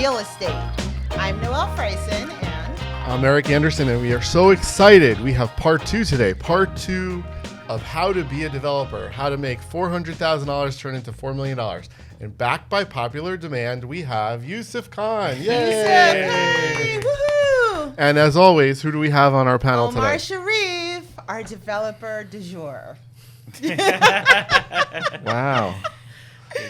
real estate. I'm Noelle Freisen and I'm Eric Anderson, and we are so excited. We have part 2 today. Part 2 of how to be a developer, how to make $400,000 turn into $4 million. And backed by popular demand, we have Yousuf Khan. Yay! Yousuf, woohoo! And as always, who do we have on our panel Omar today? Sharif, our developer du jour. Wow.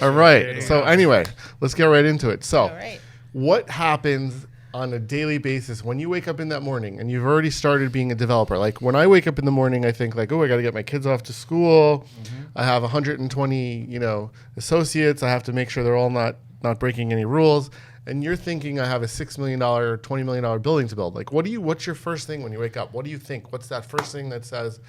All right. So anyway, let's get right into it. So All right. what happens on a daily basis when you wake up in that morning and you've already started being a developer? Like when I wake up in the morning, I think like, oh, I got to get my kids off to school. Mm-hmm. I have 120, associates. I have to make sure they're all not breaking any rules. And you're thinking I have a $6 million or $20 million building to build. Like, what's your first thing when you wake up? What do you think? What's that first thing that says?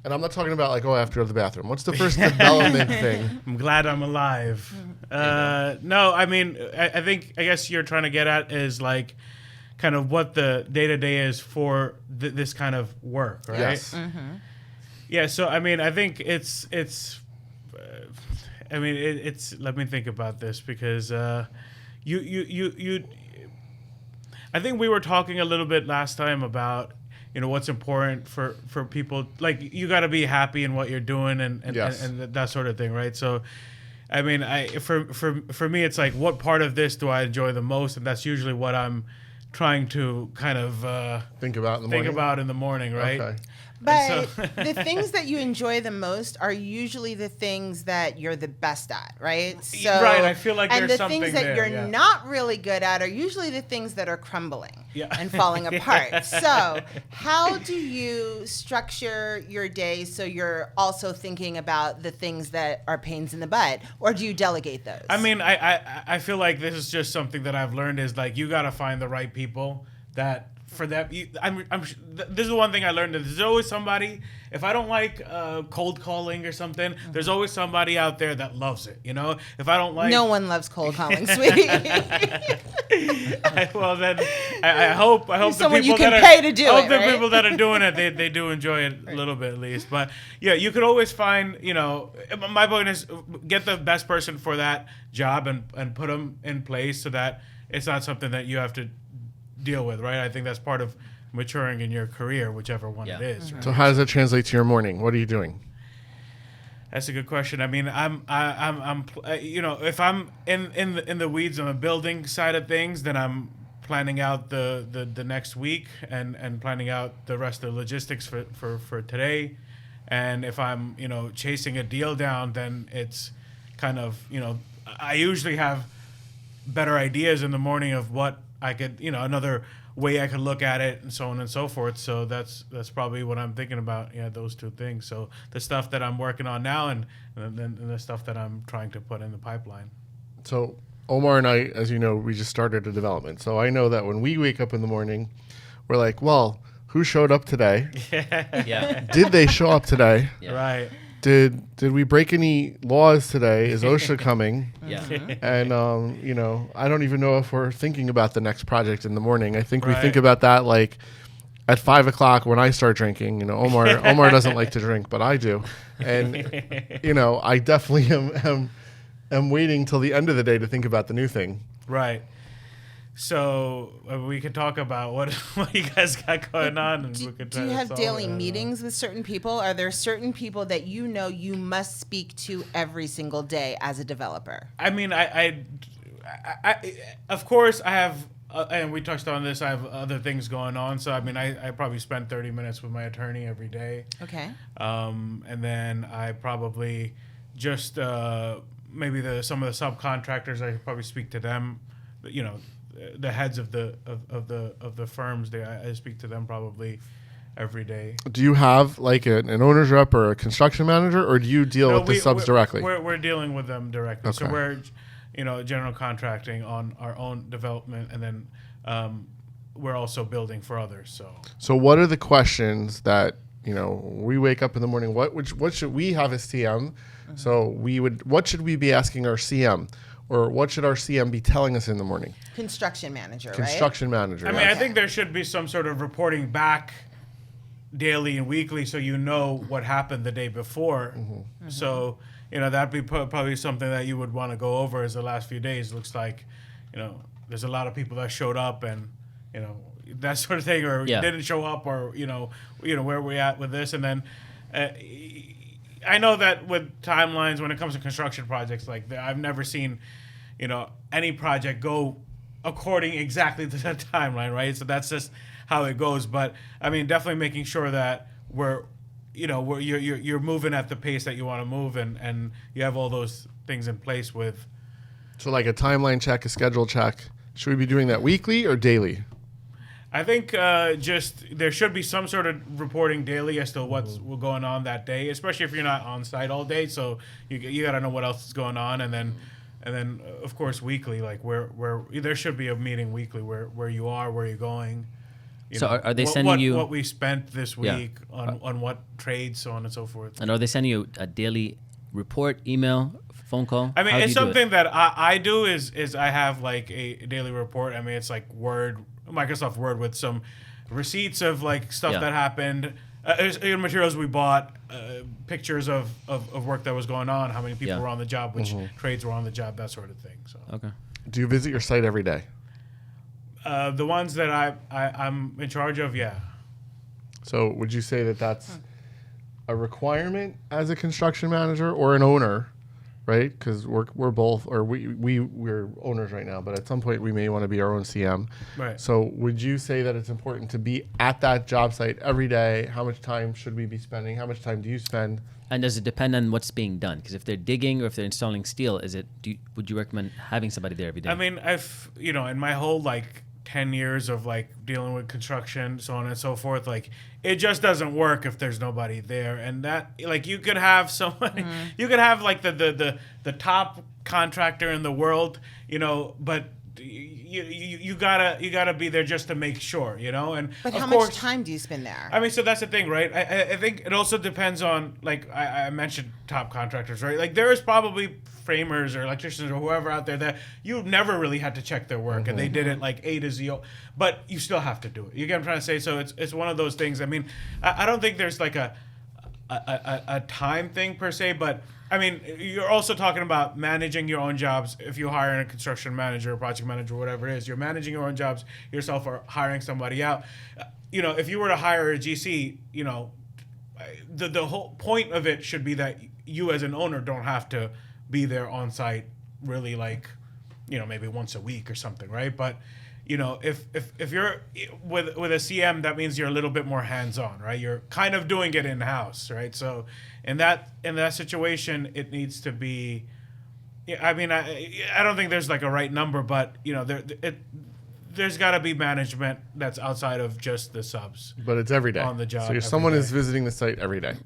And I'm not talking about like, oh, I have to go to the bathroom. What's the first development thing? I'm glad I'm alive. No, I mean, I guess you're trying to get at is like kind of what the day-to-day is for this kind of work, right? Yes. Mm-hmm. Yeah, so I mean, I think it's let me think about this because you I think we were talking a little bit last time about what's important for people. Like you got to be happy in what you're doing and Yes. and that sort of thing, right? So I mean, for me it's like what part of this do I enjoy the most, and that's usually what I'm trying to kind of Think about in the morning, right? Okay. But the things that you enjoy the most are usually the things that you're the best at, right? So, right, I feel like and there's the things something that there, you're yeah. not really good at are usually the things that are crumbling Yeah. and falling apart. So how do you structure your day so you're also thinking about the things that are pains in the butt, or do you delegate those? I mean, I feel like this is just something that I've learned is like you got to find the right people that for that. This is the one thing I learned. That there's always somebody. If I don't like cold calling or something, there's always somebody out there that loves it. If I don't like, no one loves cold calling, sweetie. Well, then I hope the someone people you can that pay to do I hope it, the right? people that are doing it they do enjoy it a little bit at least. But yeah, you could always find my point is get the best person for that job and put them in place so that it's not something that you have to deal with, right? I think that's part of maturing in your career, whichever one it is. Mm-hmm. Right? So how does that translate to your morning? What are you doing? That's a good question. I mean, I'm if I'm in the weeds on the building side of things, then I'm planning out the next week and planning out the rest of the logistics for today. And if I'm chasing a deal down, then it's kind of I usually have better ideas in the morning of what I could another way I could look at it and so on and so forth. So that's probably what I'm thinking about. Yeah, those two things. So the stuff that I'm working on now and then the stuff that I'm trying to put in the pipeline. So Omar and I, as you know, we just started a development. So I know that when we wake up in the morning, we're like, well, who showed up today? Yeah. Did they show up today? Yeah. Right. Did we break any laws today? Is OSHA coming? Yeah. And I don't even know if we're thinking about the next project in the morning. I think we Right. think about that like at 5 o'clock when I start drinking. Omar doesn't like to drink, but I do. And I definitely am waiting till the end of the day to think about the new thing. Right. So we could talk about what you guys got going on, and we could. Do you have daily meetings with certain people? Are there certain people that you must speak to every single day as a developer? I mean, I of course I have, and we touched on this. I have other things going on, so I mean, I probably spend 30 minutes with my attorney every day. Okay. And then I probably just maybe some of the subcontractors. I probably speak to them. The heads of the firms. I speak to them probably every day. Do you have like an owner's rep or a construction manager, or do you deal with the subs directly? We're dealing with them directly. Okay. So we're general contracting on our own development, and then we're also building for others. So what are the questions that we wake up in the morning? What should we have as CM? Mm-hmm. So what should we be asking our CM? Or what should our CM be telling us in the morning? Construction manager, Construction manager. I mean, I think there should be some sort of reporting back daily and weekly so you know what happened the day before. Mm-hmm. Mm-hmm. So, that'd be probably something that you would want to go over as the last few days. Looks like, there's a lot of people that showed up and, you know, that sort of thing, or didn't show up, or, you know, where we at with this. And then I know that with timelines, when it comes to construction projects, like I've never seen, you know, any project go according exactly to that timeline, right? So that's just how it goes. But I mean, definitely making sure that you're moving at the pace that you want to move, and you have all those things in place with. So like a timeline check, a schedule check. Should we be doing that weekly or daily? I think just there should be some sort of reporting daily as to what's going on that day, especially if you're not on site all day. So you got to know what else is going on, and then of course weekly, like where there should be a meeting weekly where you are, where you're going. Are they sending you what we spent this week on what trades, so on and so forth? And are they sending you a daily report, email, phone call? I mean, it's something that I do is I have like a daily report. I mean, it's like Microsoft Word with some receipts of like stuff that happened, materials we bought, pictures of work that was going on, how many people were on the job, which trades were on the job, that sort of thing. So okay. Do you visit your site every day? The ones that I'm in charge of, yeah. So would you say that that's a requirement as a construction manager or an owner, right? Because we're both, or we're owners right now, but at some point we may want to be our own CM. Right. So would you say that it's important to be at that job site every day? How much time should we be spending? How much time do you spend? And does it depend on what's being done? Because if they're digging or if they're installing steel, would you recommend having somebody there every day? I mean, in my whole like 10 years of like dealing with construction, so on and so forth, like it just doesn't work if there's nobody there. And that, like, you could have somebody, you could have like the top contractor in the world, you know, but you gotta be there just to make sure, you know. And but of how course, much time do you spend there? I mean, so that's the thing, right? I think it also depends on, like, I mentioned top contractors, right? Like, there is probably framers or electricians or whoever out there that you never really had to check their work, and they did it like A to Z, but you still have to do it. You get what I'm trying to say? So it's one of those things. I mean, I don't think there's like a time thing per se, but I mean, you're also talking about managing your own jobs. If you hire a construction manager, project manager, whatever it is, you're managing your own jobs yourself or hiring somebody out. You know, if you were to hire a GC, you know, the whole point of it should be that you as an owner don't have to be there on site really, like, you know, maybe once a week or something, right? But you know, if you're with a CM, that means you're a little bit more hands-on, right? You're kind of doing it in-house, right? So in that situation, it needs to be. Yeah, I mean, I don't think there's like a right number, but you know, there's got to be management that's outside of just the subs. But it's every day on the job. So someone is visiting the site every day.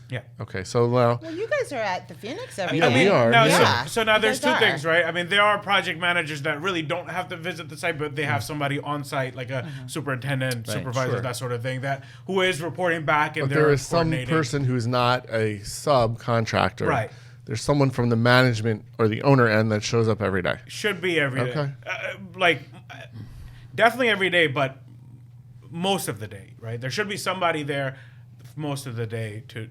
Yeah. Okay. So now. Well, you guys are at the Phoenix every Yeah, day. we are. Now, Yeah. So now there's You guys two are. things, right? I mean, there are project managers that really don't have to visit the site, but they have somebody on site, like a superintendent, Right. supervisor, Sure. that sort of thing, who is reporting back, and But they're there is some coordinating. person who's not a subcontractor. Right. There's someone from the management or the owner end that shows up every day. Should be every day. Okay. Definitely every day, but most of the day, right? There should be somebody there most of the day to.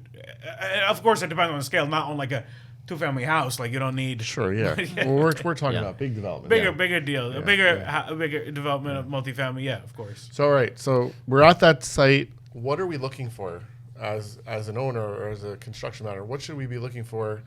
Of course, it depends on the scale. Not on like a two-family house. Like, you don't need Sure. Yeah. Well, we're talking about big development. bigger deal, a bigger development of multifamily. Yeah, of course. So all right. So we're at that site. What are we looking for as an owner or as a construction manager? What should we be looking for?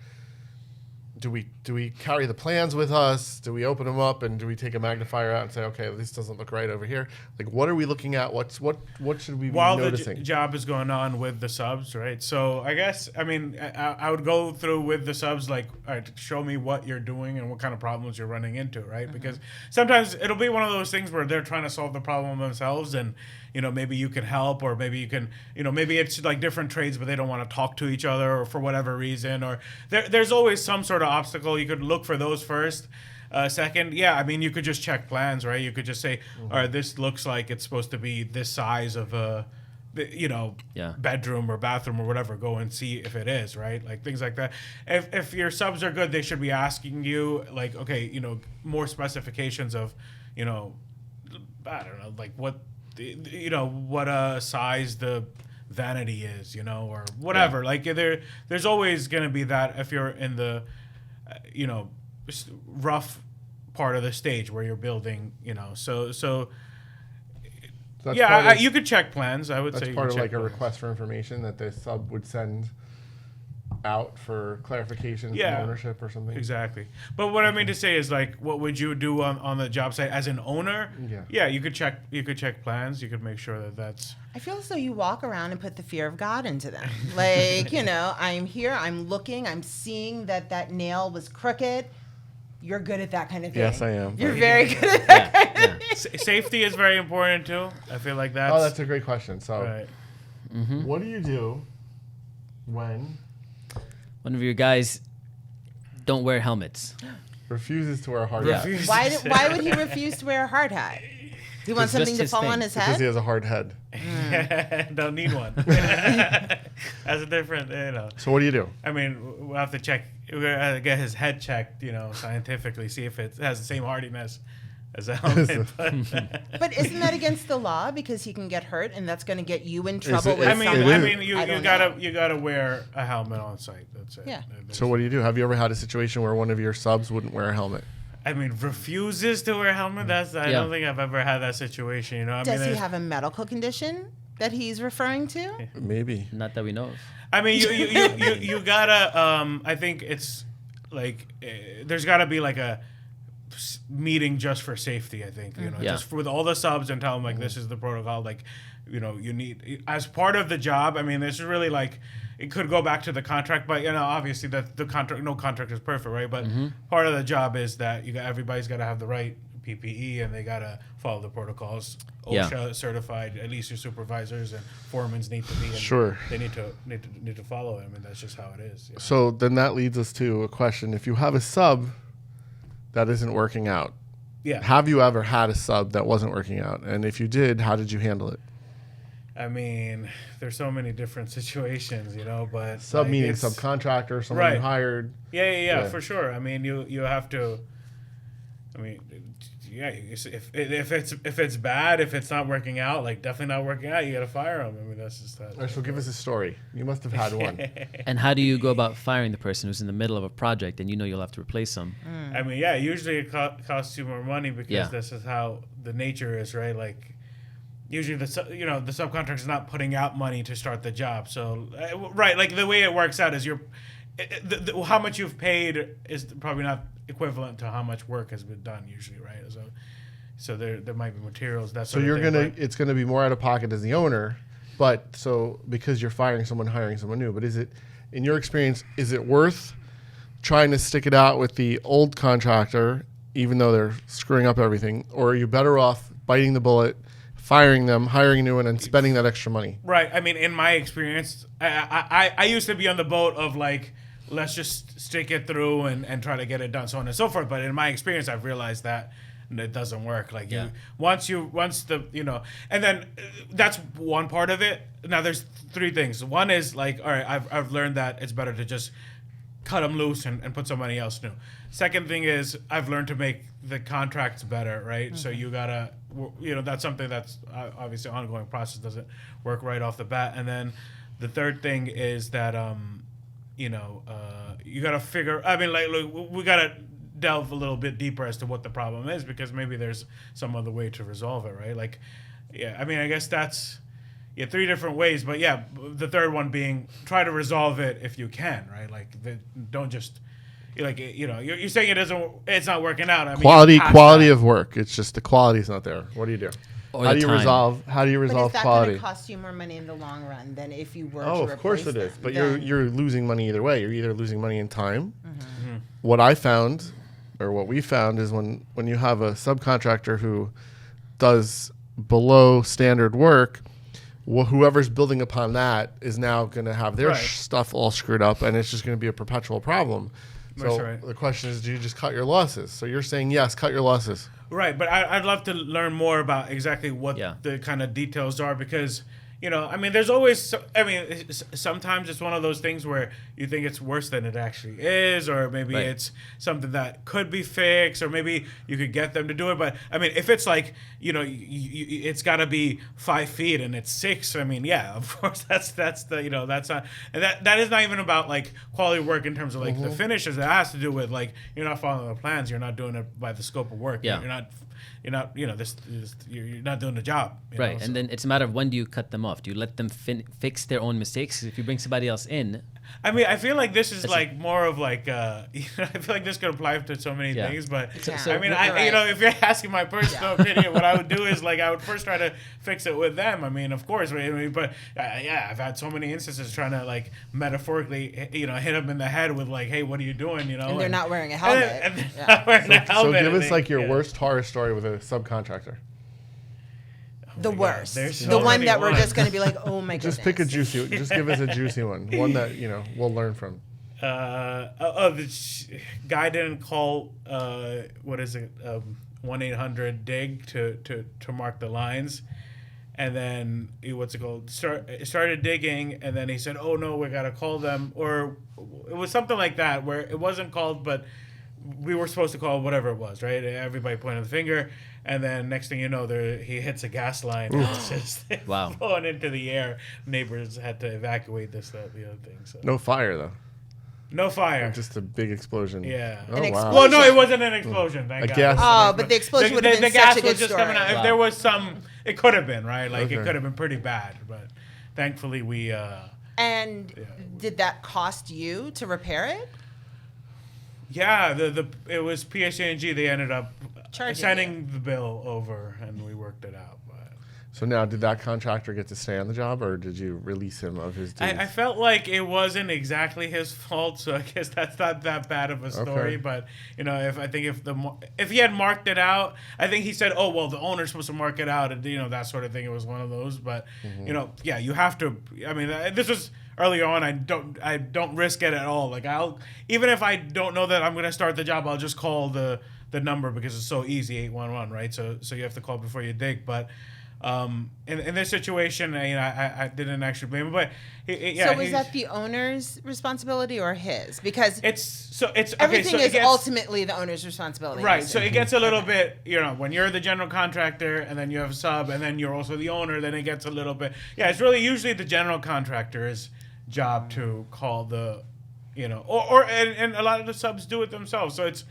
Do we carry the plans with us? Do we open them up and do we take a magnifier out and say, okay, this doesn't look right over here? Like, what are we looking at? What should we be While noticing? the job is going on with the subs, right? So I guess, I mean, I would go through with the subs, like, all right, show me what you're doing and what kind of problems you're running into, right? Because sometimes it'll be one of those things where they're trying to solve the problem themselves, and you know, maybe you can help, or maybe you can, you know, maybe it's like different trades, but they don't want to talk to each other, or for whatever reason, or there's always some sort of obstacle. You could look for those first. Second, yeah, I mean, you could just check plans, right? You could just say, all right, this looks like it's supposed to be this size of a, you know, bedroom or bathroom or whatever. Go and see if it is, right? Like things like that. If your subs are good, they should be asking you, like, okay, you know, more specifications of, you know, I don't know, like what, you know, what size the vanity is, you know, or whatever. Like there's always going to be that if you're in the, you know, rough part of the stage where you're building, so That's yeah, part of- you could check plans. I would say That's you part could of check like a plans. request for information that the sub would send out for clarification Yeah. from ownership or something. Exactly. But what I mean to say is, like, what would you do on the job site as an owner? Yeah. You could check plans. You could make sure that that's. I feel as though you walk around and put the fear of God into them. Like, I'm here, I'm looking, I'm seeing that nail was crooked. You're good at that kind of thing. Yes, I am. You're very good at that kind of thing. Safety is very important too. I feel like that's. Oh, that's a great question. So, right. what do you do when One of your guys don't wear helmets. refuses to wear a hard hat? Why would he refuse to wear a hard hat? He wants That's something to his fall thing. on his Because he head? has a hard head. Don't need one. That's a different, So what do you do? I mean, we'll have to check. We're gonna get his head checked, scientifically, see if it has the same hardiness as a helmet. But isn't that against the law? Because he can get hurt, and that's going to get you in trouble it- with I someone. mean, you don't gotta wear a helmet on site. That's it. Yeah. So what do you do? Have you ever had a situation where one of your subs wouldn't wear a helmet? I mean, refuses to wear a helmet. I don't think I've ever had that situation. I Does mean, he have a medical condition that he's referring to? Maybe. Not that we know of. I mean, you gotta. I think it's like there's gotta be like a meeting just for safety. I think Yeah. just with all the subs and tell them like this is the protocol. Like you need as part of the job. I mean, this is really like it could go back to the contract, but obviously that the contract, no contract is perfect, right? But part of the job is that everybody's got to have the right PPE and they got to follow the protocols. Yeah. OSHA certified, at least your supervisors and foremans need to be. And Sure. They need to follow them, and that's just how it is. So then that leads us to a question. If you have a sub that isn't working out, Yeah. have you ever had a sub that wasn't working out? And if you did, how did you handle it? I mean, there's so many different situations, but Sub like, meaning it's- subcontractor, someone you Right. hired. Yeah, Yeah. for sure. I mean, you have to. I mean, yeah. If it's bad, if it's not working out, like definitely not working out, you got to fire them. I mean, that's just that. All right, so give us a story. You must have had one. And how do you go about firing the person who's in the middle of a project and you'll have to replace them? I mean, yeah. Usually it costs you more money because Yeah. this is how the nature is, right? Like. Usually, the subcontractor is not putting out money to start the job. So, right, like the way it works out is how much you've paid is probably not equivalent to how much work has been done usually, right? So there might be materials that. So Sort of thing, but- it's gonna be more out of pocket as the owner, but so because you're firing someone, hiring someone new. But is it, in your experience, is it worth trying to stick it out with the old contractor, even though they're screwing up everything, or are you better off biting the bullet, firing them, hiring a new one, and spending that extra money? Right. I mean, in my experience, I used to be on the boat of like, let's just stick it through and try to get it done, so on and so forth. But in my experience, I've realized that it doesn't work. Like once the and then that's one part of it. Now there's three things. One is like, all right, I've learned that it's better to just cut them loose and put somebody else new. Second thing is I've learned to make the contracts better, right? So you gotta, that's something that's obviously an ongoing process, doesn't work right off the bat. And then the third thing is that, you gotta figure, I mean, like, look, we gotta delve a little bit deeper as to what the problem is, because maybe there's some other way to resolve it, right? Like, I mean, I guess that's, three different ways, but the third one being try to resolve it if you can, right? Like, don't just, you're saying it's not working out. I mean, Quality of work. It's just the quality's not there. What do you do? Or How the do you time. resolve But is that going quality? to cost you more money in the long run than if you were Oh, to of course replace it is. them? But Then- you're losing money either way. You're either losing money in time. What I found, or what we found, is when you have a subcontractor who does below standard work, whoever's building upon that is now going to have their Right. stuff all screwed up, and it's just going to be a perpetual problem. That's So right. the question is, do you just cut your losses? So you're saying yes, cut your losses. Right, but I'd love to learn more about exactly what Yeah. the kind of details are, because I mean, there's always, sometimes it's one of those things where you think it's worse than it actually is, or maybe Right. it's something that could be fixed, or maybe you could get them to do it. But I mean, if it's like, it's got to be 5 feet and it's 6, I mean, yeah, of course, that's the, that's not, and that is not even about like quality work in terms of like the finishes. It has to do with like, you're not following the plans, you're not doing it by the scope of work. Yeah. You're not, you're not doing the job. Right, so. and then it's a matter of when do you cut them off? Do you let them fix their own mistakes? 'Cause if you bring somebody else in, I mean, I feel like this is like more of like, I feel like this could apply to so many Yeah. things, but So I mean, you're right. if you're asking my personal opinion, what I would do is like, I would first try to fix it with them. I mean, of course, but yeah, I've had so many instances trying to like metaphorically, hit them in the head with like, hey, what are you doing? And they're not wearing a helmet. And they're Yeah. not wearing a So helmet. give and us like your yeah. worst horror story with a subcontractor. The my God, worst. there's The so one many that we're ones. just going to be like, oh my goodness. Just pick a juicy. Just give us a juicy one that we'll learn from. The guy didn't call, what is it, 1-800-DIG to mark the lines. And then, started digging, and then he said, oh, no, we got to call them. Or it was something like that, where it wasn't called, but we were supposed to call whatever it was, right? Everybody pointed the finger, and then next thing you know, he hits a gas line, and it's just Wow. blowing into the air. Neighbors had to evacuate this, that, the other thing. So. No fire though. No fire. Just a big explosion. Yeah. Oh, An wow. explosion. Well, no, it wasn't an explosion. Thank A God. gas- Oh, but the explosion would have been gas such a good was just story. coming out. Wow. If there was some, it could have been, right? Like, Okay. it could have been pretty bad. But thankfully, we... And did that cost you to repair it? yeah, it was PSA&G. They ended up Charging sending the bill over, and we worked it out. But So now, did that contractor get to stay on the job, or did you release him of his duties? I felt like it wasn't exactly his fault, so I guess that's not that bad of a story. Okay. But if he had marked it out, I think he said, "Oh well, the owner's supposed to mark it out," and that sort of thing. It was one of those. But yeah, you have to. I mean, this was earlier on. I don't risk it at all. Like even if I don't know that I'm gonna start the job, I'll just call the number because it's so easy, 811, right? So you have to call before you dig, but. In this situation, I didn't actually blame him, but So is that the owner's responsibility or his? Because it's everything is ultimately the owner's responsibility. right. So it gets a little bit, when you're the general contractor and then you have a sub and then you're also the owner, then it gets a little bit. Yeah, it's really usually the general contractor's job to call the, and a lot of the subs do it themselves. So it's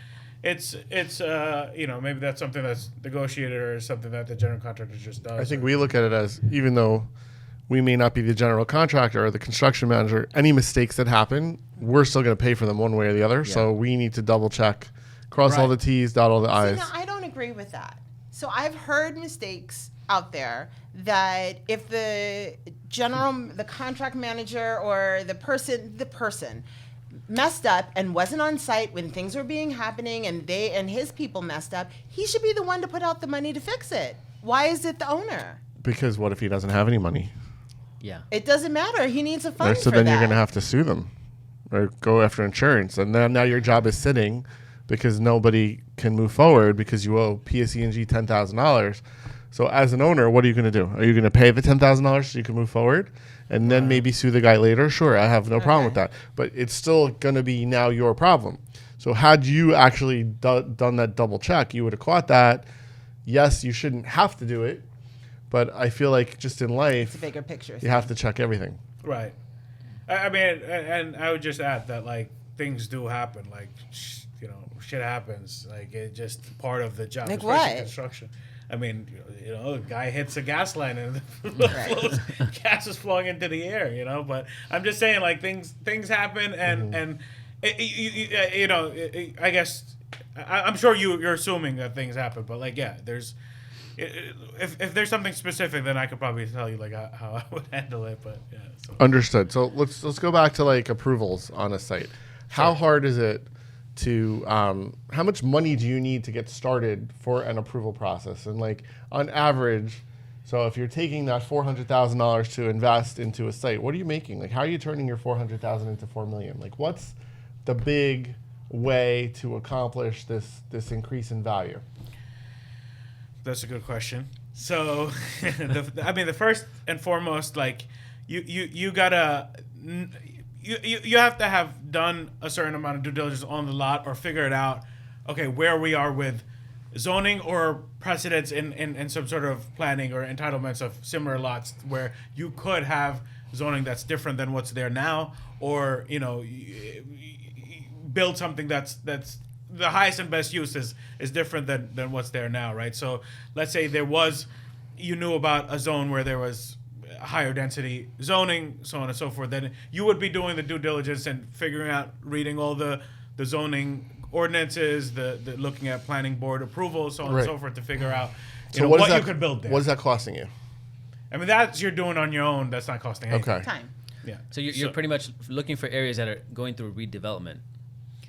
maybe that's something that's negotiated or something that the general contractor just does. I think we look at it as, even though we may not be the general contractor or the construction manager, any mistakes that happen, we're still going to pay for them one way or the other. Yeah. So we need to double check, cross all the T's, dot all the I's. No, I don't agree with that. So I've heard mistakes out there that if the contract manager or the person messed up and wasn't on site when things were happening and his people messed up, he should be the one to put out the money to fix it. Why is it the owner? Because what if he doesn't have any money? yeah. It doesn't matter. He needs a fund So for then that. you're going to have to sue them or go after insurance. And then now your job is sitting because nobody can move forward because you owe PSE&G $10,000. So as an owner, what are you going to do? Are you going to pay the $10,000 so you can move forward and then maybe sue the guy later? Sure, I have no problem with that. But it's still going to be now your problem. So had you actually done that double check, you would have caught that. Yes, you shouldn't have to do it. But I feel like just in life, It's a bigger picture. you have to check everything. Right. I mean, and I would just add that like things do happen. Like shit happens. Like it's just part of the job. Like especially what? Construction. I mean, a guy hits a gas line and Right. gas is flowing into the air. But I'm just saying, like things happen, and I guess I'm sure you're assuming that things happen, but like there's. If there's something specific, then I could probably tell you like how I would handle it. But yeah. So. Understood. So let's go back to like approvals on a site. How hard is it to how much money do you need to get started for an approval process? And like on average, so if you're taking that $400,000 to invest into a site, what are you making? Like how are you turning your $400,000 into $4 million? Like what's the big way to accomplish this increase in value? That's a good question. So, I mean, the first and foremost, like you gotta you have to have done a certain amount of due diligence on the lot or figure it out. Okay, where we are with zoning or precedents in some sort of planning or entitlements of similar lots where you could have zoning that's different than what's there now, or build something that's the highest and best use is different than what's there now, right? So let's say you knew about a zone where there was higher density zoning, so on and so forth, then you would be doing the due diligence and figuring out, reading all the zoning ordinances, the looking at planning board approval, so on and so forth, to figure out what you could build there. What is that costing you? I mean, that's you're doing on your own. That's not costing anything. Okay. Time. Yeah. So you're pretty much looking for areas that are going through redevelopment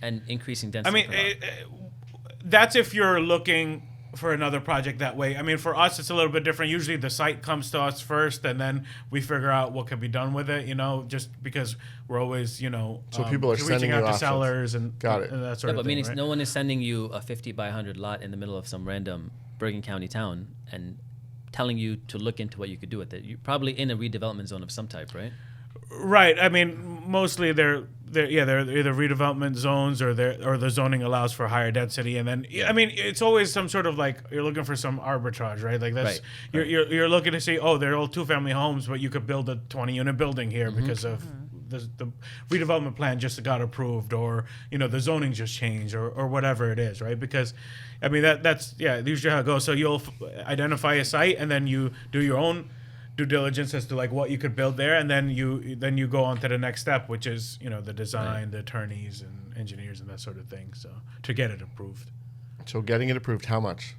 and increasing density. I mean, that's if you're looking for another project that way. I mean, for us, it's a little bit different. Usually the site comes to us first, and then we figure out what can be done with it, just because we're always, So people are reaching sending out you to options. sellers and, Got it. and that sort yeah, of but thing. meaning Right? no one is sending you a 50 by 100 lot in the middle of some random Bergen County town and telling you to look into what you could do with it. You're probably in a redevelopment zone of some type, right? Right. I mean, mostly they're either redevelopment zones or the zoning allows for higher density, and then I mean it's always some sort of like you're looking for some arbitrage, right? Like that's Right. you're looking to see, they're all 2-family homes, but you could build a 20-unit building here because of the redevelopment plan just got approved, or the zoning just changed, or whatever it is, right? Because I mean that's usually how it goes. So you'll identify a site, and then you do your own due diligence as to like what you could build there, and then you go on to the next step, which is the design, the attorneys and engineers and that sort of thing. So to get it approved. So getting it approved, how much?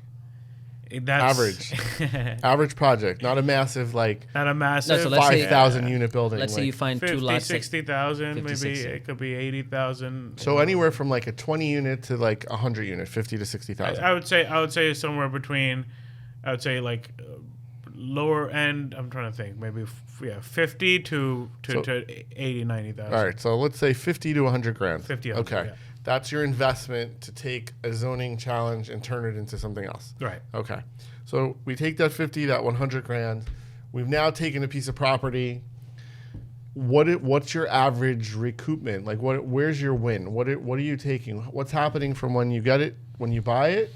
That's Average project, not a massive not a massive. No, so let's say- 5,000 unit building. Let's say you find 50, two lots. 60,000, 50, maybe 60. it could be 80,000. So anywhere from like a 20 unit to like a 100 unit, 50 to 60,000. I would say somewhere between, I would say like lower end. I'm trying to think, maybe 50 to 80, 90,000. All right, so let's say 50 to 100 grand. 50, Okay, 100, yeah. that's your investment to take a zoning challenge and turn it into something else. Right. Okay, so we take that 50, that 100 grand. We've now taken a piece of property. What's your average recoupment? Like, where's your win? What are you taking? What's happening from when you get it, when you buy it,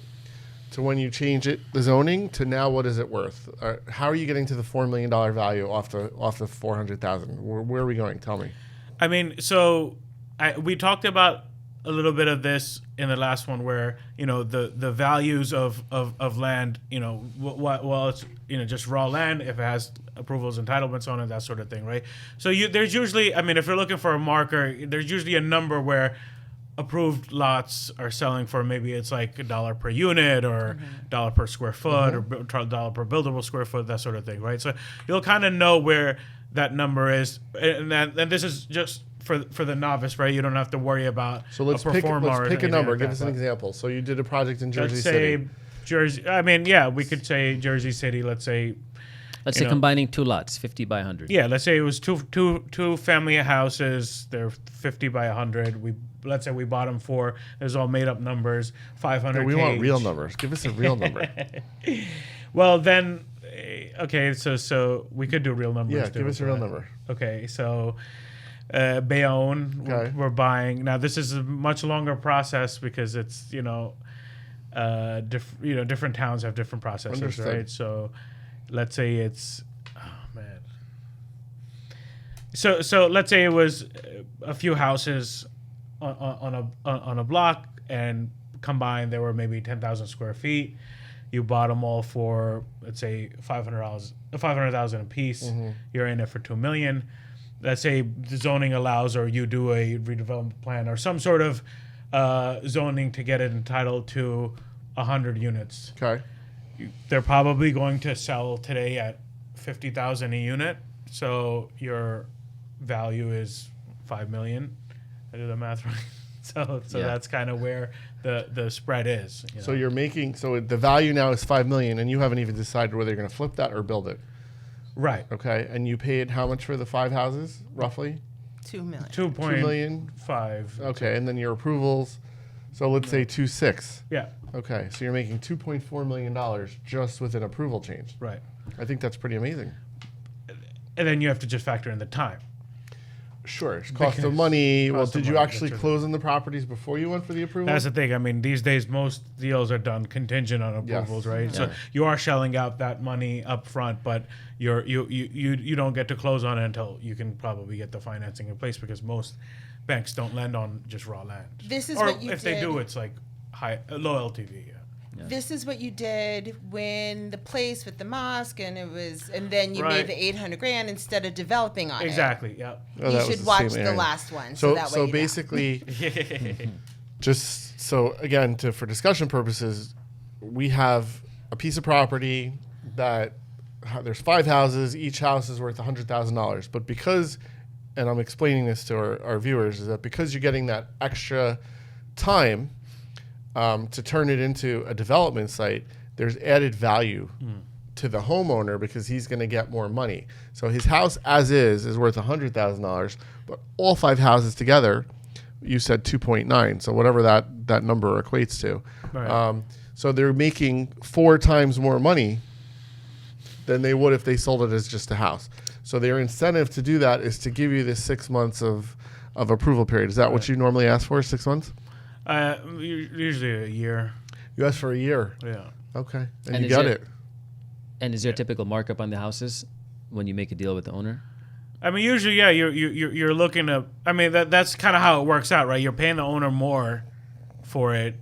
to when you change it, the zoning, to now what is it worth? How are you getting to the $4 million value off the 400,000? Where are we going? Tell me. I mean, so we talked about a little bit of this in the last one, where the values of land, well, it's just raw land, if it has approvals, entitlements on it, that sort of thing, right? So there's usually, I mean, if you're looking for a marker, there's usually a number where approved lots are selling for, maybe it's like $1 per unit, or $1 per square foot, or $1 per buildable square foot, that sort of thing, right? So you'll kind of know where that number is, and this is just for the novice, right? You don't have to worry about So let's a pick performer or a anything number. like Give that, us an but example. So you did a project in Jersey let's City. say Jersey. I mean, yeah, we could say Jersey City. Let's say. Let's say combining two lots, 50 by 100. Yeah, let's say it was two family houses. They're 50 by 100. Let's say we bought them for. There's all made up numbers. 500. No, we want real numbers. Give us a real number. Well, then, okay. So we could do real numbers. Yeah, too, give us a real but- number. Okay, so Bayonne, Okay. we're buying. Now this is a much longer process because it's different towns have different processes, Understood. right? So let's say it's So let's say it was a few houses on a block, and combined there were maybe 10,000 square feet. You bought them all for, let's say, $500,000 a piece. You're in it for $2 million. Let's say the zoning allows, or you do a redevelopment plan or some sort of zoning to get it entitled to 100 units. Okay. They're probably going to sell today at $50,000 a unit. So your value is $5 million. I do the math right. So Yeah. that's kind of where the spread is. So you're making, so the value now is $5 million, and you haven't even decided whether you're going to flip that or build it. right. Okay. And you paid how much for the 5 houses, roughly? $2 million. 2.5. 2 million. Okay. And then your approvals, So let's say 2.6. Yeah. Okay, so you're making $2.4 million just with an approval change. Right. I think that's pretty amazing. And then you have to just factor in the time. Sure, it's cost of Because money. Well, cost of did you money, actually that's close on the properties before you went for the approval? That's the thing. I mean, these days most deals are done contingent on approvals, right? Yeah. So you are shelling out that money up front, but you don't get to close on it until you can probably get the financing in place, because most banks don't lend on just raw land. This is or what you if did. they do, it's like low LTV. Yeah. This is what you did when the place with the mosque, and then you made Right. the 800 grand instead of developing on Exactly. Yeah. Oh, You that was should the watch same the area. last one, so that way So you know. basically, just so again, for discussion purposes, we have a piece of property that there's 5 houses. Each house is worth $100,000. But because, and I'm explaining this to our viewers, is that because you're getting that extra time to turn it into a development site, there's added value to the homeowner because he's going to get more money. So his house as is worth $100,000, but all 5 houses together, you said 2.9. So whatever that number equates to. Right. So they're making 4 times more money than they would if they sold it as just a house. So their incentive to do that is to give you this 6 months of approval period. Is that what you normally ask for, 6 months? Usually a year. You asked for a year. Yeah. Okay. And And you is got it- it. And is there a typical markup on the houses when you make a deal with the owner? I mean, usually, yeah, you're looking to. I mean, that's kind of how it works out, right? You're paying the owner more for it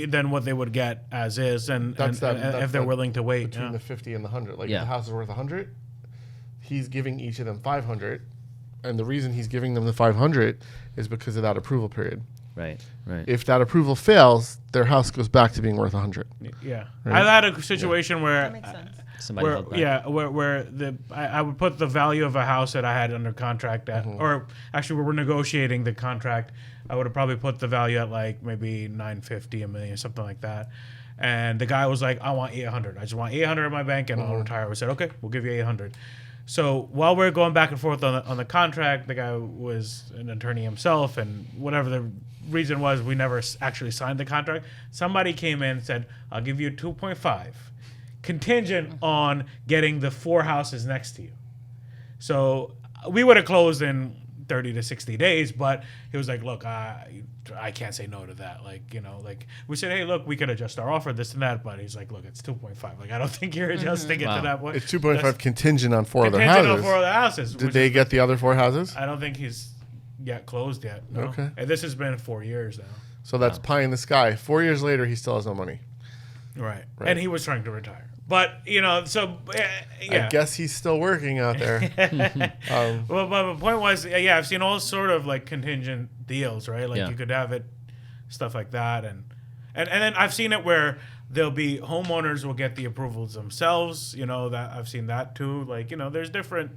than what they would get as is, and That's if they're willing to wait. Between Yeah. the 50 and the 100. Like Yeah. if the house is worth 100, he's giving each of them 500. And the reason he's giving them the 500 is because of that approval period. Right. Right. If that approval fails, their house goes back to being worth 100. Yeah, Right. I've had a situation where That makes sense. Somebody where held back. where I would put the value of a house that I had under contract at, or actually we were negotiating the contract. I would have probably put the value at like maybe 950, $1 million, something like that. And the guy was like, "I want 800. I just want 800 in my bank, and I'll retire." I said, "Okay, we'll give you 800." So while we're going back and forth on the contract, the guy was an attorney himself, and whatever the reason was, we never actually signed the contract. Somebody came in and said, "I'll give you 2.5, contingent on getting the 4 houses next to you." So we would have closed in 30 to 60 days, but he was like, "Look, I can't say no to that." Like, like we said, "Hey, look, we could adjust our offer, this and that," but he's like, "Look, it's 2.5. Like, I don't think you're adjusting it Wow. to that point." It's 2.5 That's contingent on 4 other contingent on houses. 4 other houses. Did which they is- get the other 4 houses? I don't think he's yet closed yet. No. Okay. And this has been 4 years now. So that's pie in the sky. 4 years later, he still has no money. Right. Right. And he was trying to retire. But, yeah. I guess he's still working out there. Well, but the point was, yeah, I've seen all sort of like contingent deals, right? Like Yeah. you could have it, stuff like that, and then I've seen it where there'll be homeowners will get the approvals themselves. That I've seen that too. Like there's different.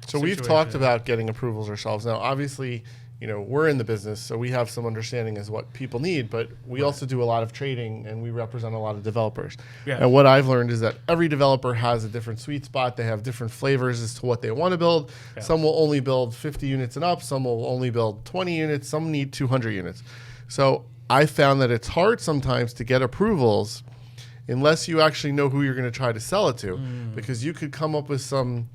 So we've talked situations. about getting approvals ourselves. Now, obviously, we're in the business, so we have some understanding as what people need, but we also do a lot of trading and we represent a lot of developers. Yeah. And what I've learned is that every developer has a different sweet spot. They have different flavors as to what they want to build. Yeah. Some will only build 50 units and up. Some will only build 20 units. Some need 200 units. So I found that it's hard sometimes to get approvals unless you actually know who you're going to try to sell it to, because you could come up with some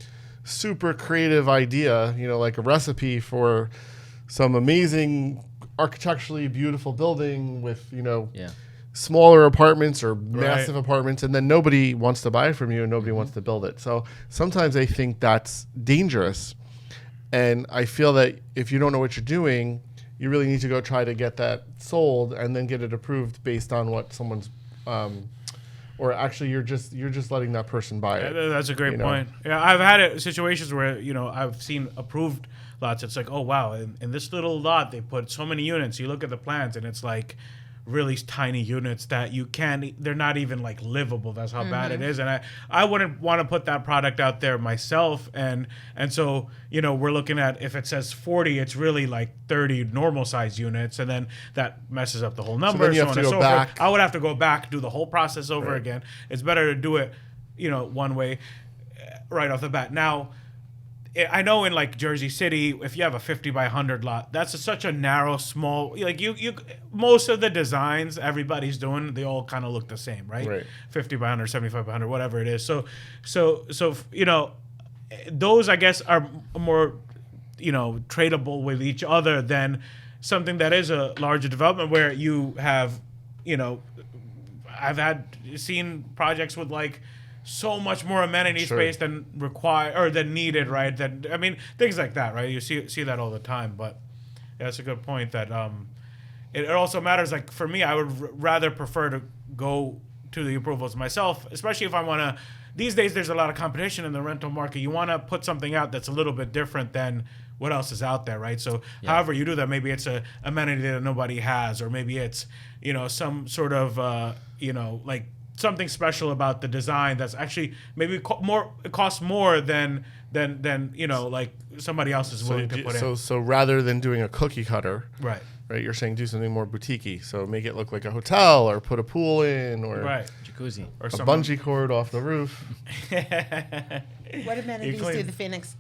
super creative idea, like a recipe for some amazing architecturally beautiful building with, Yeah. smaller apartments or massive apartments, and then nobody wants to buy it from you and nobody wants to build it. So sometimes I think that's dangerous. And I feel that if you don't know what you're doing, you really need to go try to get that sold and then get it approved based on what someone's or actually you're just letting that person buy it. That's a great point. Yeah, I've had situations where I've seen approved lots. It's like, oh wow, in this little lot they put so many units. You look at the plans and it's like really tiny units that they're not even like livable. That's how bad it is. And I wouldn't want to put that product out there myself. And so, we're looking at, if it says 40, it's really like 30 normal size units. And then that messes up the whole number. then you have on to and go so back. forth. I would have to go back, do the whole process over Right. again. It's better to do it, one way right off the bat. Now, I know in like Jersey City, if you have a 50 by 100 lot, that's such a narrow, small. Like you, most of the designs everybody's doing, they all kind of look the same, right? Right. 50 by 100, 75 by 100, whatever it is. So you know, those I guess are more, you know, tradable with each other than something that is a larger development where you have, you know, I've seen projects with like so much more amenity Sure. space than required or than needed, right? That I mean, things like that, right? You see that all the time. But yeah, that's a good point. That it also matters. Like for me, I would rather prefer to go to the approvals myself, especially if I want to. These days, there's a lot of competition in the rental market. You want to put something out that's a little bit different than what else is out there, right? So, however you do that, maybe it's a amenity that nobody has, or maybe it's, you know, some sort of you know, like something special about the design that's actually maybe it costs more than you know, like somebody else is willing to put in. So rather than doing a cookie cutter, Right. you're saying do something more boutique-y. So make it look like a hotel, or put a pool in, or Right. Jacuzzi. Or a someone- bungee cord off the roof. What amenities claim-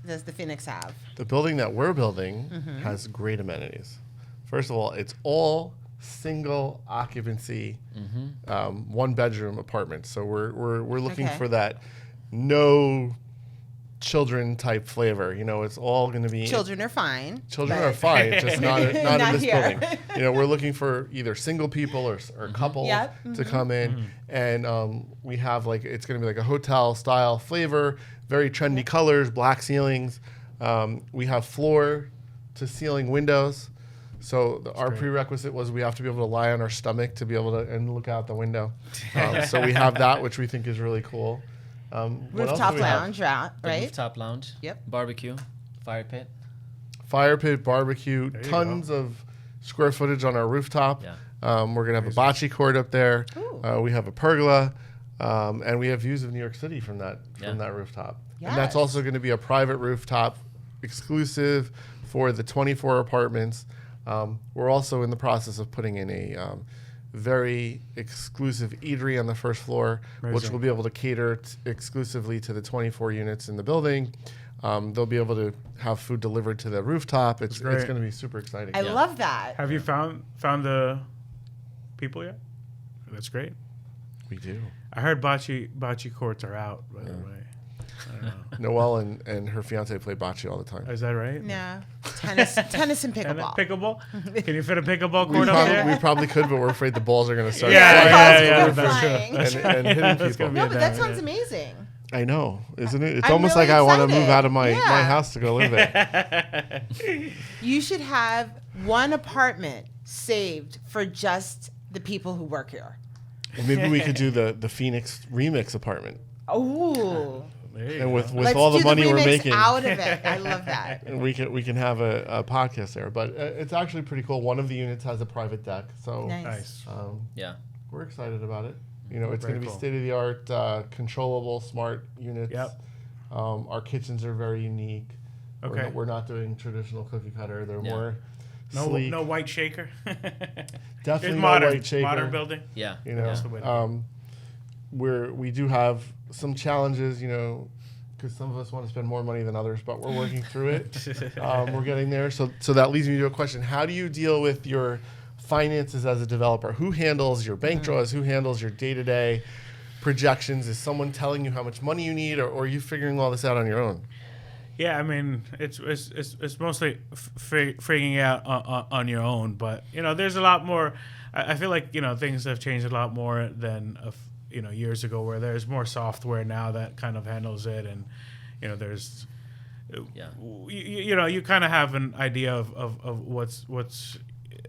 does the Phoenix have? The building that we're building Mm-hmm. has great amenities. First of all, it's all single occupancy, one bedroom apartments. So we're looking Okay. for that no children type flavor. You know, it's all going to be Children are fine. Children but- are fine, just not Not in this here. building. You know, we're looking for either single people or couples Yep. to come in, and we have like it's going to be like a hotel style flavor, very trendy colors, black ceilings. We have floor to ceiling windows. So our prerequisite was we have to be able to lie on our stomach to be able to and look out the window. So we have that, which we think is really cool. What else do Rooftop we have? lounge, The right? rooftop lounge. Yep. Barbecue. Fire pit. Fire pit, barbecue, you tons of square footage on our rooftop. Yeah. We're gonna have a bocce court up there. Ooh. We have a pergola, and we have views of New York City from that Yeah. rooftop. And that's Yes. also going to be a private rooftop, exclusive for the 24 apartments. We're also in the process of putting in a very exclusive eatery on the first floor, which Amazing. will be able to cater exclusively to the 24 units in the building. They'll be able to have food delivered to the rooftop. It's great. going to be super exciting. I Yeah. love that. Have you found the people yet? That's great. We do. I heard bocce courts are out, by the way. I don't know. Noelle and her fiance play bocce all the time. Is that right? No, tennis and And pickleball. Mm-hmm. Can you fit a pickleball We court up there? probably could, but we're afraid the balls are going to start Yeah, flying yeah, balls that's flying. true. and hitting That's people. gonna be No, a but that down, sounds yeah. amazing. I know, isn't it? It's I'm almost really like I want to excited. move out of my Yeah. house to go live there. You should have one apartment saved for just the people who work here. Well, maybe we could do the Phoenix RE-MIX apartment, Oh, There you and go. with let's all the do money we're remix making, out of it. I love that. and we can have a podcast there. But it's actually pretty cool. One of the units has a private deck, so Nice. Yeah. we're excited about it. You know, it's Very going to be cool. state of the art, controllable, smart units. Yep. Our kitchens are very unique. Okay. We're not doing traditional cookie cutter. They're Yeah. more No, sleek. no white shaker. Definitely It's no modern, white shaker. modern building. Yeah. You know, That's the way to go. we do have some challenges, you know, because some of us want to spend more money than others, but we're working through it. We're getting there. So that leads me to a question: how do you deal with your finances as a developer? Who handles your bank draws? Who handles your day-to-day projections? Is someone telling you how much money you need, or are you figuring all this out on your own? Yeah, I mean, it's mostly figuring out on your own. But you know, there's a lot more. I feel like, you know, things have changed a lot more than years ago, where there's more software now that kind of handles it, and you know, there's Yeah. you know, you kind of have an idea of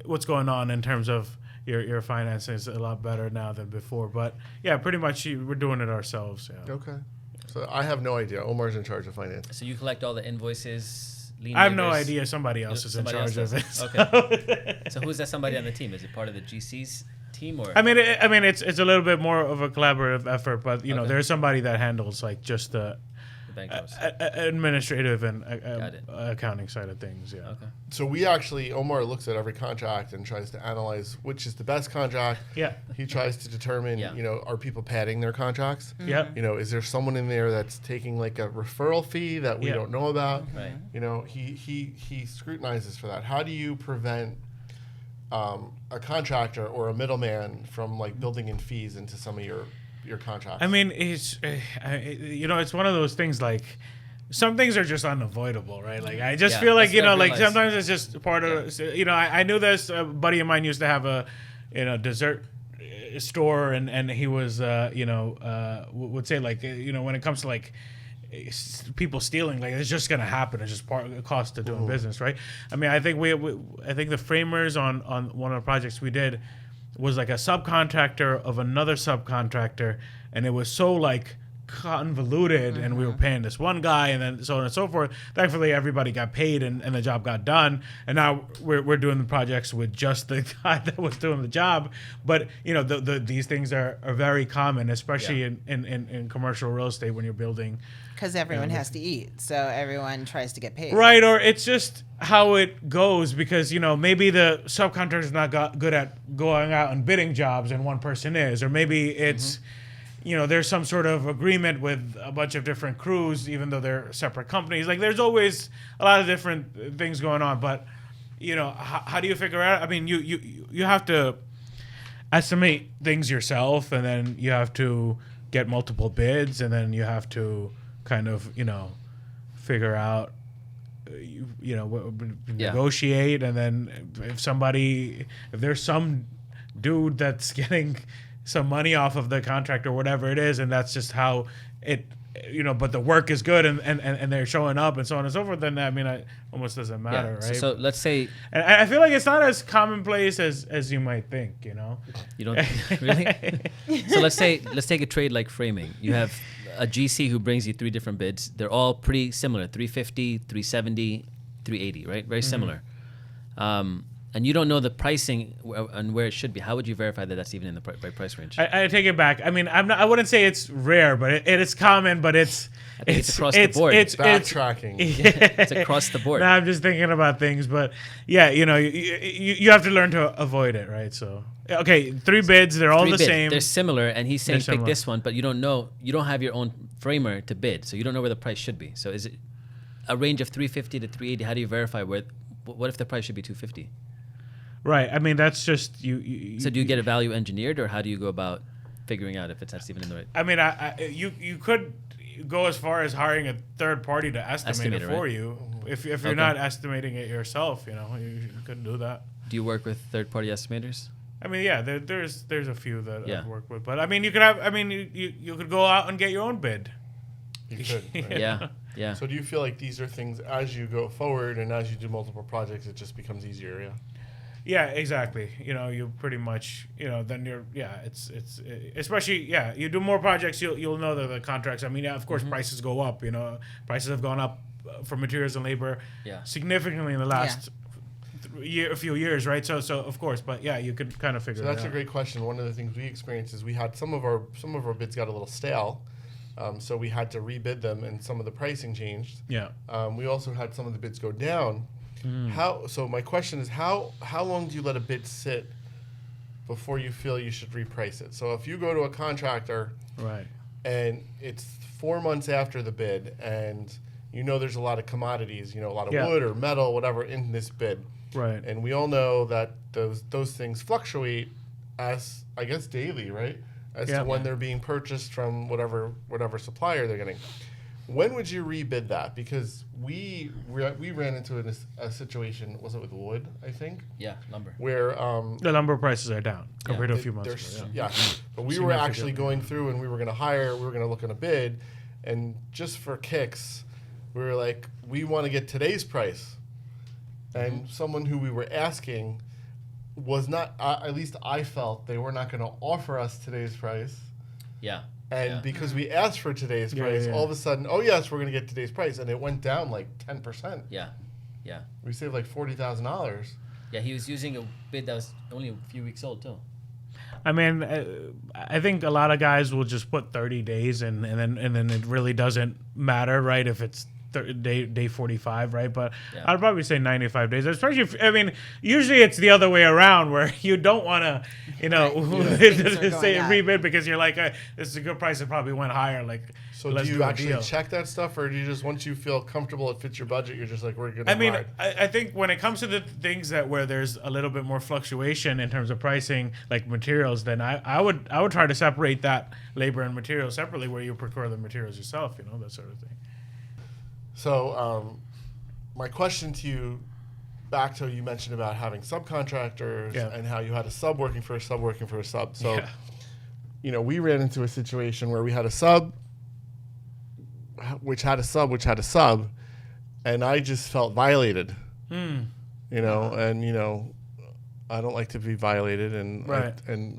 what's going on in terms of your finances a lot better now than before. But yeah, pretty much we're doing it ourselves. Yeah. Okay. So I have no idea. Omar's in charge of finance. So you collect all the invoices. Lien I have no waivers? idea. Somebody else is in Somebody charge else of it. does. so- Okay. So who's that somebody on the team? Is it part of the GC's team or? I mean, it's a little bit more of a collaborative effort, but you know, Okay. there's somebody that handles like just the bank draws. Administrative and Got it. accounting side of things. Yeah. Okay. So Omar looks at every contract and tries to analyze which is the best contract. Yeah. He tries to determine, Yeah. are people padding their contracts? Yeah. Is there someone in there that's taking like a referral fee that we Yeah. don't know about? Right. He scrutinizes for that. How do you prevent a contractor or a middleman from like building in fees into some of your contracts? I mean, it's one of those things like some things are just unavoidable, right? Like I just Yeah, feel like that's what I like realized. sometimes it's just part of I knew this. A buddy of mine used to have a dessert store, and he was would say like when it comes to like people stealing, like it's just gonna happen. It's just part of the cost of doing business, right? I mean, I think I think the framers on one of the projects we did was like a subcontractor of another subcontractor, and it was so like convoluted, and we were paying this one guy, and then so on and so forth. Thankfully, everybody got paid, and the job got done. And now we're doing the projects with just the guy that was doing the job. But these things are very common, especially in commercial real estate when you're building. Because everyone has to eat, so everyone tries to get paid. Right, or it's just how it goes because, maybe the subcontractor is not good at going out and bidding jobs and one person is. Or maybe it's, there's some sort of agreement with a bunch of different crews, even though they're separate companies. Like, there's always a lot of different things going on. But, how do you figure out? I mean, you have to estimate things yourself, and then you have to get multiple bids, and then you have to kind of figure out negotiate, and then if there's some dude that's getting some money off of the contract or whatever it is, and that's just how it but the work is good, and they're showing up and so on and so forth, then I mean it almost doesn't matter, right? So let's say and I feel like it's not as commonplace as you might think. You don't really. So let's take a trade like framing. You have a GC who brings you 3 different bids. They're all pretty similar: 350, 370, 380. Right, very similar. And you don't know the pricing and where it should be. How would you verify that that's even in the right price range? I take it back. I mean, I wouldn't say it's rare, but it is common. But it's across the board. It's backtracking. It's across the board. No, I'm just thinking about things, but yeah, you have to learn to avoid it, right? So okay, 3 bids, they're all the same. They're similar, and he's saying They're pick similar. this one, but you don't have your own framer to bid, so you don't know where the price should be. So is it a range of 350 to 380? How do you verify what if the price should be 250? Right. I mean, that's just you. So do you get a value engineered, or how do you go about figuring out if that's even in the right? I mean, you could go as far as hiring a third party to estimate it for right? you. If you're not estimating it yourself, you could do that. Do you work with third-party estimators? I mean, yeah, there's a few that I've worked with, but I mean, you could go out and get your own bid. You could. Right? Yeah. So do you feel like these are things as you go forward and as you do multiple projects, it just becomes easier? Yeah. Yeah, exactly. You pretty much, then it's especially, you do more projects, you'll know that the contracts, I mean, of course, prices go up, prices have gone up for materials and labor significantly in the last a few years, right? So of course, but yeah, you could kind of figure it out. So that's a great question. One of the things we experienced is we had some of our bids got a little stale. So we had to rebid them, and some of the pricing changed. Yeah. We also had some of the bids go down. So my question is, how long do you let a bid sit before you feel you should reprice it? So if you go to a contractor, right, and it's 4 months after the bid, and there's a lot of commodities, a lot of wood or metal, whatever, in this bid, right, and we all know that those things fluctuate as, I guess, daily, right? As to when they're being purchased from whatever supplier they're getting. When would you rebid that? Because we ran into a situation, was it with wood, I think? Yeah, lumber. Where the lumber prices are down compared to a few months ago. Yeah. But we were actually going through, and we were going to look at a bid, and just for kicks, we were like, we want to get today's price. And someone who we were asking was not, at least I felt, they were not going to offer us today's price. Yeah. And because we asked for today's price, all of a sudden, oh yes, we're going to get today's price, and it went down like 10%. Yeah. We saved like $40,000. Yeah, he was using a bid that was only a few weeks old too. I mean, I think a lot of guys will just put 30 days and then it really doesn't matter, right? If it's day 45, right? But Yeah. I'd probably say 95 days, especially if, I mean, usually it's the other way around where you don't want to, Things are say going up. rebid because you're like, this is a good price. It probably went higher. Like, So let's do you do a actually deal. check that stuff, or do you just, once you feel comfortable it fits your budget, you're just like, we're good? I mean, I think when it comes to the things where there's a little bit more fluctuation in terms of pricing, like materials, then I would try to separate that labor and materials separately, where you procure the materials yourself, that sort of thing. So, my question to you, back to you mentioned about having subcontractors Yeah. and how you had a sub working for a sub working for a sub. So, Yeah. we ran into a situation where we had a sub, which had a sub, which had a sub, and I just felt violated. And I don't like to be violated, and Right.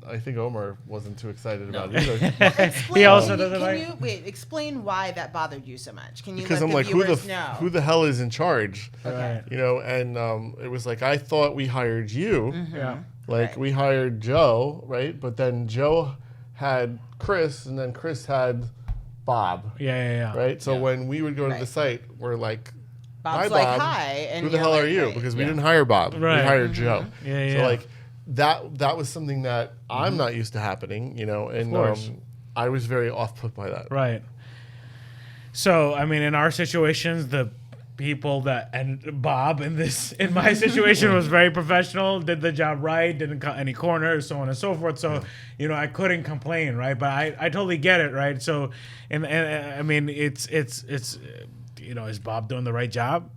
I think Omar wasn't too excited No. about it either. Explain, He also can you- doesn't can like- you wait? Explain why that bothered you so much. Can you Because let I'm the like, viewers know? who the hell is in charge? Right. And it was like, I thought we hired you. Yeah. Like Right. we hired Joe, right? But then Joe had Chris, and then Chris had Bob, Yeah. right? So Yeah. when we would go to the Right. site, we're like, Bob's hi, like, Bob. hi, and who the you're hell like, are you? right. Because we Yeah. didn't hire Bob. Right. We hired Joe. Yeah, So yeah. like that was something that I'm not used to happening, and course. I was very off put by that. Right. So, I mean, in our situations, the people and Bob in my situation was very professional, did the job right, didn't cut any corners, so on and so forth. So, I couldn't complain, right? But I totally get it, right? So, and I mean, it's is Bob doing the right job?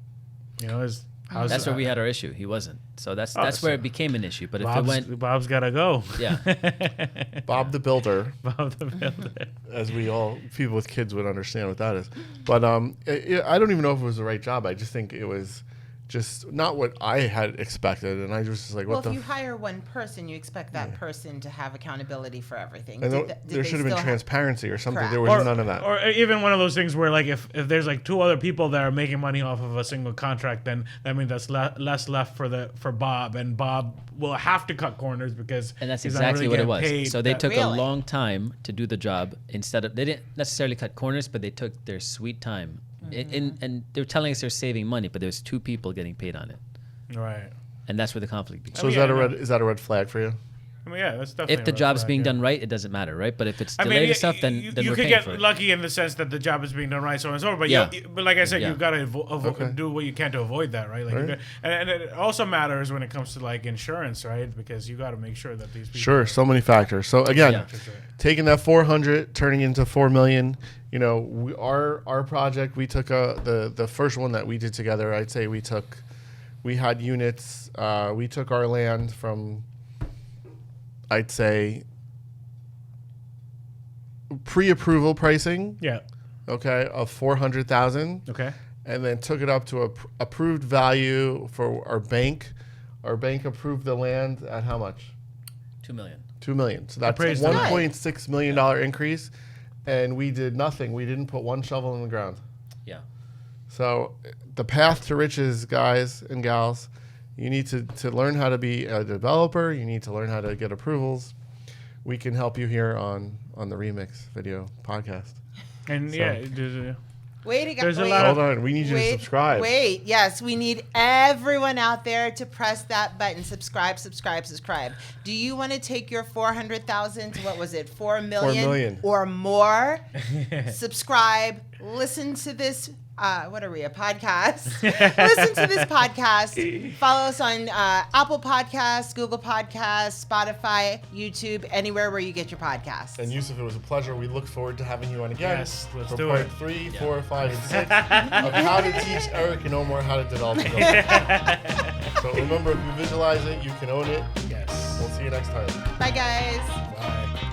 That's where we had our issue. He wasn't. So that's where it became an issue. But if it went, Bob's gotta go. yeah, Bob the Builder, Bob the Builder. as people with kids would understand what that is. But I don't even know if it was the right job. I just think it was just not what I had expected, and I was just like, Well, what if the? you hire one person, you expect that person to have accountability for everything. And Did there they should have been still transparency or something. Correct. There was none of that. Or even one of those things where, like, if there's like two other people that are making money off of a single contract, then that means that's less left for Bob, and Bob will have to cut corners because and that's he's not exactly really what it getting was. paid So they that- took a Really? long time to do the job. They didn't necessarily cut corners, but they took their sweet time. And they were telling us they're saving money, but there was two people getting paid on it, right. and that's where the conflict began. So is yeah, that a I know. red red flag for you? I mean, yeah, that's definitely If the a red job's flag, being yeah. done right, it doesn't matter, right? But if it's I delayed mean, and stuff, then you we're could paying get for it. lucky in the sense that the job is being done right, so on and so forth. But Yeah. but like I said, Yeah. you've got to Okay. do what you can to avoid that, right? Like, you Right. got- and it also matters when it comes to like insurance, right? Because you got to make sure that these people. Sure, so many factors. So again, Yeah. taking that 400, turning into 4 million. Our project, we took the first one that we did together. I'd say we had units. We took our land from, I'd say, pre-approval pricing, Yeah. okay, of 400,000, Okay. and then took it up to a approved value for our bank. Our bank approved the land at how much? 2 million. 2 million. So that's Appraised it. $1.6 million increase, and we did nothing. We didn't put one shovel in the ground. Yeah. So the path to riches, guys and gals, you need to learn how to be a developer. You need to learn how to get approvals. We can help you here on the RE-MIX video podcast. And So- yeah, Wait, a There's a wait, lot of- Hold on, we need you to wait, subscribe. Wait, yes, we need everyone out there to press that button. Subscribe. Do you want to take your 400,000 to, what was it, 4 million, 4 million. or more? Subscribe. Listen to this. What are we, a podcast? Listen to this podcast. Follow us on Apple Podcasts, Google Podcasts, Spotify, YouTube, anywhere where you get your podcasts. And Yousuf, it was a pleasure. We look forward to having you on again. Yes, let's for do part it. 3, 4, 5, and 6 of how to teach Eric and Omar how to develop a building. So remember, if you visualize it, you can own it. yes. We'll see you next time. Bye, guys. Bye.